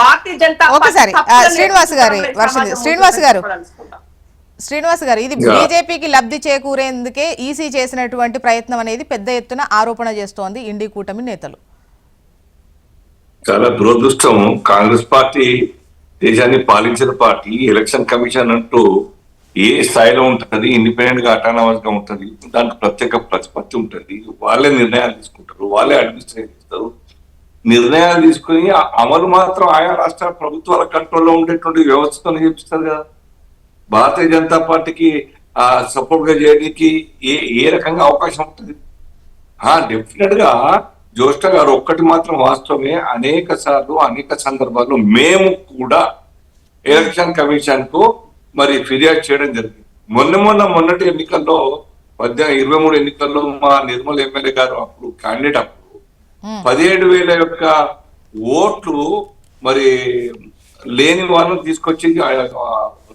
భారతీయ జనతా శ్రీనివాస్ గారు ఇది బీజేపీకి లబ్ధి చేకూరేందుకే ఈసీ చేసినటువంటి ప్రయత్నం అనేది పెద్ద ఎత్తున ఆరోపణ చేస్తోంది ఇండి కూటమి నేతలు. చాలా దురదృష్టం. కాంగ్రెస్ పార్టీ దేశాన్ని పాలించిన పార్టీ. ఎలక్షన్ కమిషన్ అంటూ ఏ స్థాయిలో ఉంటుంది, ఇండిపెండెంట్ గా అటానమస్ గా ఉంటుంది, దానికి ప్రత్యేక ప్రతిపత్తి ఉంటుంది. వాళ్ళే నిర్ణయాలు తీసుకుంటారు, వాళ్ళే అడ్మినిస్ట్రేట్ చేస్తారు. నిర్ణయాలు తీసుకుని అమలు మాత్రం ఆయా రాష్ట్ర ప్రభుత్వాల కంట్రోల్లో ఉండేటువంటి వ్యవస్థతో చేపిస్తారు కదా. భారతీయ జనతా పార్టీకి సపోర్ట్ గా చేయడానికి ఏ రకంగా అవకాశం ఉంటుంది? డెఫినెట్ గా జ్యోష్ఠ గారు ఒక్కటి మాత్రం వాస్తవమే, అనేక సార్లు అనేక సందర్భాల్లో మేము కూడా ఎలక్షన్ కమిషన్ కు మరి ఫిర్యాదు చేయడం జరిగింది. మొన్నటి ఎన్నికల్లో 23 ఎన్నికల్లో మా నిర్మల్ ఎమ్మెల్యే గారు అప్పుడు క్యాండిడేట్, అప్పుడు 17,000 యొక్క ఓట్లు మరి లేని వాళ్ళని తీసుకొచ్చి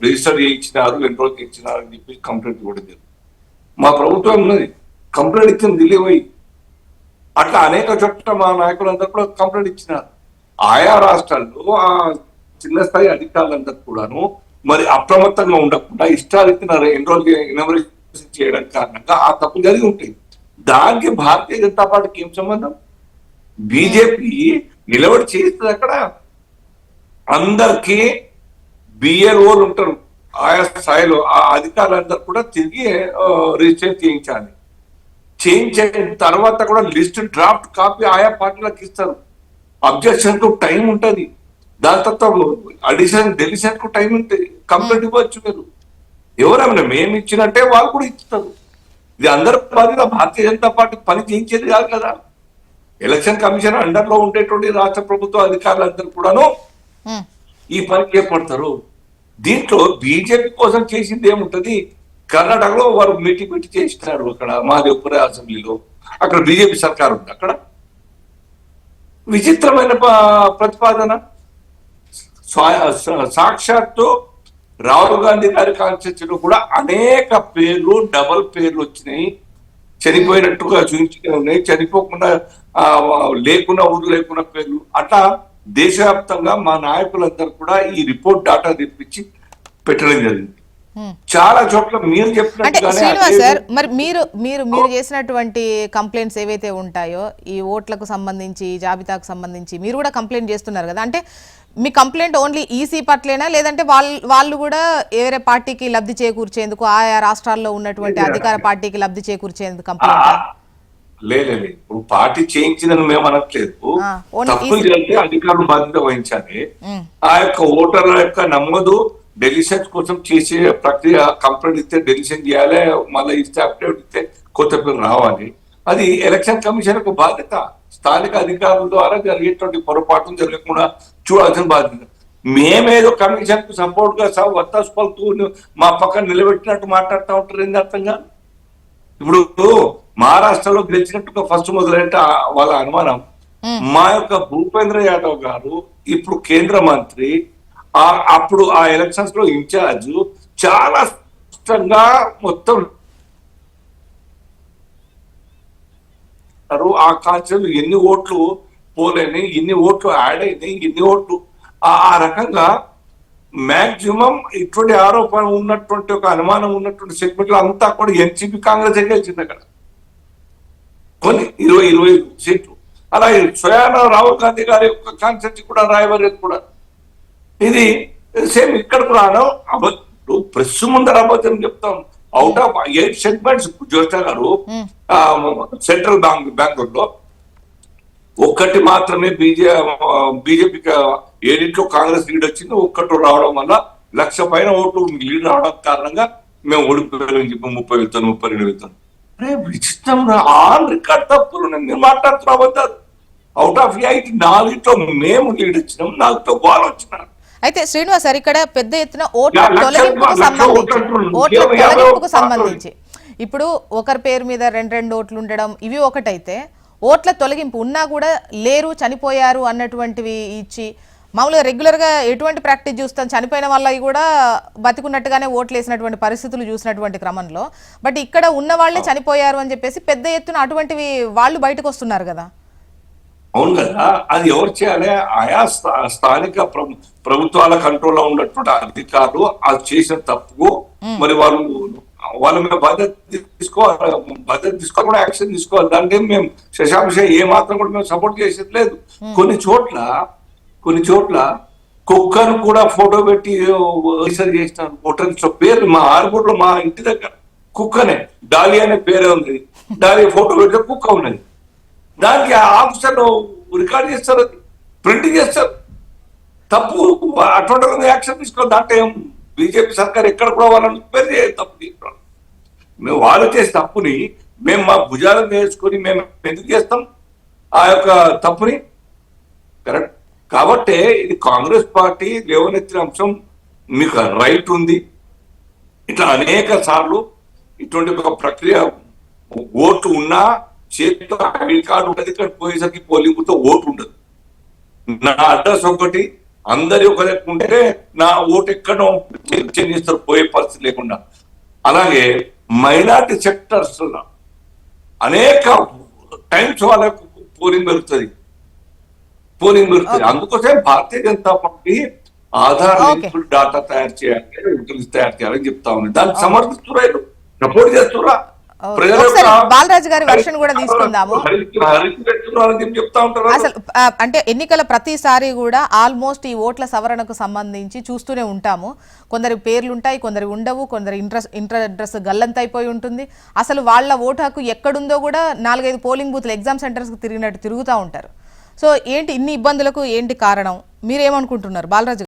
రిజిస్టర్ చేయించినారు, ఎన్రోల్ చేయించినారు అని చెప్పి కంప్లైంట్ ఇవ్వడం జరిగింది. మా ప్రభుత్వం ఉన్నది, కంప్లైంట్ ఇచ్చింది ఢిల్లీ పోయి. అట్లా అనేక చోట్ల మా నాయకులందరూ కూడా కంప్లైంట్ ఇచ్చినారు. ఆయా రాష్ట్రాల్లో ఆ చిన్న స్థాయి అధికారులందరూ కూడాను మరి అప్రమత్తంగా ఉండకుండా ఇష్టారీతిన ఇనామరేషన్ చేయడం కారణంగా ఆ తప్పులు జరిగి ఉంటాయి. దానికి భారతీయ జనతా పార్టీకి ఏం సంబంధం? బీజేపీ నిలబడి చేస్తుంది. అక్కడ అందరికీ బిఎల్ఓలు ఉంటారు ఆయా స్థాయిలో, ఆ అధికారులందరూ కూడా తిరిగి రిజిస్టర్ చేయించాలి. చేయించిన తర్వాత కూడా లిస్ట్ డ్రాఫ్ట్ కాపీ ఆయా పార్టీలకు ఇస్తారు. అబ్జెక్షన్ కు టైం ఉంటుంది, దాని తర్వాత అడిషన్ డెలిషన్ కు టైం ఉంటుంది. కంప్లైంట్ ఇవ్వచ్చు మీరు, ఎవరైనా మేము ఇచ్చినట్టే వాళ్ళు కూడా ఇస్తారు. ఇది అందరి బాధ్యత. భారతీయ జనతా పార్టీ పని చేయించేది కాదు కదా. ఎలక్షన్ కమిషన్ అండర్ లో ఉండేటువంటి రాష్ట్ర ప్రభుత్వ అధికారులందరూ కూడాను ఈ పనికి ఏర్పడతారు. దీంట్లో బీజేపీ కోసం చేసింది ఏముంటది? కర్ణాటకలో వారు మీటింగ్ పెట్టి చేస్తున్నారు. అక్కడ మహాదేవ్పుర అసెంబ్లీలో అక్కడ బీజేపీ సర్కార్ ఉంది. అక్కడ విచిత్రమైన ప్రతిపాదన. సాక్షాత్తు రాహుల్ గాంధీ గారి కాన్స్టిట్యూన్సీలో కూడా అనేక పేర్లు, డబల్ పేర్లు వచ్చినాయి. చనిపోయినట్టుగా చూపించుకుని ఉన్నాయి, చనిపోకుండా లేకున్నా ఊరు లేకున్నా పేర్లు. అట్లా దేశవ్యాప్తంగా మా నాయకులందరూ కూడా ఈ రిపోర్ట్ డాటా తెప్పించి పెట్టడం జరిగింది. చాలా చోట్ల మీరు చెప్పినట్టుగానే. శ్రీనివాస్ సార్, మరి మీరు చేసినటువంటి కంప్లైంట్స్ ఏవైతే ఉంటాయో ఈ ఓట్లకు సంబంధించి, జాబితాకు సంబంధించి మీరు కూడా కంప్లైంట్ చేస్తున్నారు కదా, అంటే మీ కంప్లైంట్ ఓన్లీ ఈసీ పట్లేనా, లేదంటే వాళ్ళు కూడా వేరే పార్టీకి లబ్ధి చేకూర్చేందుకు, ఆయా రాష్ట్రాల్లో ఉన్నటువంటి అధికార పార్టీకి లబ్ధి చేకూర్చేందుకు కంప్లైంట్? లేదు, ఇప్పుడు పార్టీ చేయించిందని మేము అనట్లేదు. తప్పులు చేస్తే అధికారులు బాధ్యత వహించాలి. ఆ యొక్క ఓటర్ల యొక్క నమోదు డెలిషన్ కోసం చేసే ప్రక్రియ, కంప్లైంట్ ఇస్తే డెలిషన్ చేయాలి, మళ్ళీ ఇస్తే అప్డేట్ ఇస్తే కొత్త పేరు రావాలి. అది ఎలక్షన్ కమిషన్ కు బాధ్యత. స్థానిక అధికారుల ద్వారా జరిగేటువంటి పొరపాట్లు జరగకుండా చూడాల్సిన బాధ్యత. మేమేదో కమిషన్ కు సపోర్ట్ గా వత్తాసు పలుతూ మా పక్కన నిలబెట్టినట్టు మాట్లాడుతూ ఉంటారు. ఏంది అర్థంగా? ఇప్పుడు మహారాష్ట్రలో గెలిచినట్టుగా ఫస్ట్ మొదలైతే వాళ్ళ అనుమానం. మా యొక్క భూపేంద్ర యాదవ్ గారు ఇప్పుడు కేంద్ర మంత్రి, అప్పుడు ఆ ఎలక్షన్స్ లో ఇన్ఛార్జ్, చాలా స్పష్టంగా మొత్తం ఆ కాన్స్టిట్యూన్సీ ఎన్ని ఓట్లు పోలేని, ఇన్ని ఓట్లు యాడ్ అయినాయి, ఇన్ని ఓట్లు, ఆ రకంగా మాక్సిమం ఇటువంటి ఆరోపణ ఉన్నటువంటి ఒక అనుమానం ఉన్నటువంటి సెగ్మెంట్లు అంతా కూడా ఎన్సీపీ కాంగ్రెస్ గెలిచింది. అక్కడ కొన్ని 20 సీట్లు. అలాగే స్వయాన రాహుల్ గాంధీ గారి యొక్క కాన్స్టిట్యూన్సీ కూడా రాయబరేది కూడా. ఇది సేమ్ ఇక్కడ కూడా ప్రెస్ ముందర అబద్ధం చెప్తాం. అవుట్ ఆఫ్ 8 సెగ్మెంట్స్ జ్యోష్ఠ గారు సెంట్రల్ బెంగళూరులో ఒక్కటి మాత్రమే బీజేపీకి 7 కాంగ్రెస్ లీడ్ వచ్చింది. ఒక్కటి రావడం వల్ల 1,00,000 పైన ఓట్లు లీడ్ రావడం కారణంగా మేము ఓడిపోయామని చెప్పి 30 వెళ్తాను. విచిత్రం. ఆన్ రికార్డ్ తప్పులు నేను మాట్లాడుతున్నా. అవుట్ ఆఫ్ 8 4తో మేము లీడ్ వచ్చినాం, 4తో వాళ్ళు వచ్చినారు. అయితే శ్రీనివాస్ సార్, ఇక్కడ పెద్ద ఎత్తున ఓట్ల తొలగింపుకు సంబంధించి ఇప్పుడు ఒకరి పేరు మీద 2 ఓట్లు ఉండడం ఇవి ఒకటైతే, ఓట్ల తొలగింపు ఉన్నా కూడా లేరు, చనిపోయారు అన్నటువంటివి ఇచ్చి, మామూలుగా రెగ్యులర్ గా ఎటువంటి ప్రాక్టీస్ చూస్తాం, చనిపోయిన వాళ్ళకి కూడా బతికున్నట్టుగానే ఓట్లు వేసినటువంటి పరిస్థితులు చూసినటువంటి క్రమంలో, బట్ ఇక్కడ ఉన్న వాళ్ళే చనిపోయారు అని చెప్పేసి పెద్ద ఎత్తున అటువంటివి వాళ్ళు బయటకు వస్తున్నారు కదా. అవును కదా, అది ఎవరు చేయాలి? ఆయా స్థానిక ప్రభుత్వాల కంట్రోల్లో ఉన్నటువంటి అధికారులు అది చేసిన తప్పుకు మరి వాళ్ళ మీద బాధ్యత తీసుకోవాలి కూడా యాక్షన్ తీసుకోవాలి. దానికి మేము శశాంశ ఏ మాత్రం కూడా మేము సపోర్ట్ చేసేది లేదు. కొన్ని చోట్ల కుక్కను కూడా ఫోటో పెట్టి రిజిస్టర్ చేసినారు. ఓటర్ పేరు మా ఆర్మూర్లో మా ఇంటి దగ్గర కుక్కనే డాలి అనే పేరే ఉంది. డాలి ఫోటో పెడితే కుక్క ఉన్నది. దానికి ఆ ఆఫీసర్ రికార్డ్ చేస్తారు, అది ప్రింట్ చేస్తారు. తప్పు అటువంటి యాక్షన్ తీసుకోవాలి. దాంట్లో ఏం బీజేపీ సర్కార్ ఎక్కడ కూడా వాళ్ళని పేరు చేయదు. తప్పు తీసుకోవాలి. మేము వాళ్ళు చేసే తప్పుని మేము మా భుజాలను నేర్చుకొని మేము ఎందుకు చేస్తాం ఆ యొక్క తప్పుని? కరెక్ట్. కాబట్టి ఇది కాంగ్రెస్ పార్టీ లేవనెత్తిన అంశం. మీకు రైట్ ఉంది. ఇట్లా అనేక సార్లు ఇటువంటి ఒక ప్రక్రియ ఓటు ఉన్నా చేతితో ఐడి కార్డు ఉంటుంది, ఇక్కడ పోయేసరికి పోలింగ్ బూత్ ఓటు ఉండదు. నా అడ్రస్ ఒకటి అందరి ఒక ఉంటే నా ఓటు ఎక్కడో చేస్తారు, పోయే పరిస్థితి లేకుండా. అలాగే మైనార్టీ సెక్టర్స్ అనేక టైమ్స్ వాళ్ళకు పోలింగ్ పెరుగుతుంది. అందుకోసం భారతీయ జనతా పార్టీ ఆధార్ లింకుడ్ డాటా తయారు చేయాలని చెప్తా ఉంది. దాన్ని సమర్థిస్తున్నారు, సపోర్ట్ చేస్తున్నా. ఒకసారి బాలరాజు గారి వర్షన్ కూడా తీసుకుందాము. అసలు అంటే ఎన్నికల ప్రతిసారి కూడా ఆల్మోస్ట్ ఈ ఓట్ల సవరణకు సంబంధించి చూస్తూనే ఉంటాము. కొందరి పేర్లు ఉంటాయి, కొందరు ఉండవు, కొందరు ఇంటర్ అడ్రస్ గల్లంతైపోయి ఉంటుంది. అసలు వాళ్ళ ఓటు హక్కు ఎక్కడుందో కూడా 4-5 పోలింగ్ బూత్లు ఎగ్జామ్ సెంటర్స్కి తిరిగినట్టు తిరుగుతూ ఉంటారు. సో ఏంటి ఇన్ని ఇబ్బందులకు ఏంటి కారణం? మీరేమనుకుంటున్నారు బాలరాజు?